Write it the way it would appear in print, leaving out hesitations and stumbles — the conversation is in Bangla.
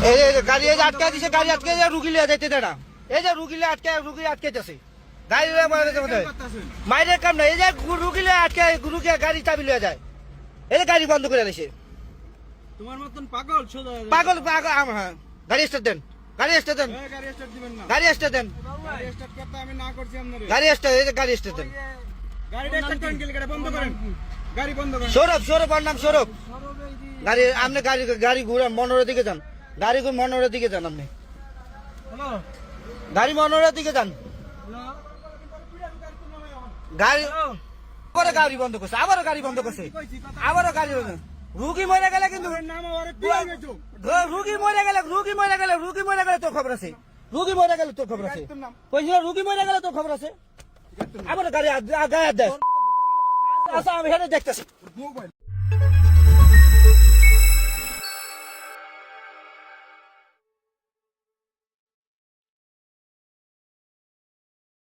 এই যে গাড়ি এই যে আটকে দিছে, গাড়ি আটকে যে রুগী লিয়ে যাইতে দেয় না। এই যে রুগী আটকেছে গাড়ি মাইরের কাম না। এই যে রুগী লিয়ে আটকে রুগী গাড়ি চাবি লিয়ে যায়, এই যে গাড়ি বন্ধ করে দিছে। তোমার মতন পাগল পাগল হ্যাঁ, গাড়ি স্টার্ট দেন, গাড়ি স্টার্ট দেন, গাড়ি স্টার্ট দিবেন না, গাড়ি স্টার্ট দেন, গাড়ি স্টার্ট করতে আমি না করছি আপনারে। গাড়ি স্টার্ট, এই যে গাড়ি স্টার্ট দেন, গাড়িটা স্টার্ট করেন, গাড়ি বন্ধ করেন, গাড়ি বন্ধ করেন। সৌরভ ওর নাম সৌরভ। গাড়ি আপনি গাড়ি ঘুরান, মনোরের দিকে যান, গাড়ি মনোরের দিকে যান, আপনি গাড়ি মনোরের দিকে যান। গাড়ি আবারও গাড়ি বন্ধ করছে, আবারও গাড়ি বন্ধ করছে, আবারও গাড়ি বন্ধ। রুগী মরে গেলে কিন্তু রুগী মরে গেলে তোর খবর আছে, রুগী মরে গেলে তোর খবর আছে, রুগী মরে গেলে তোর খবর আছে। আবার গাড়ি গায়ে দেয়। আচ্ছা আমি হেঁটে দেখতেছি।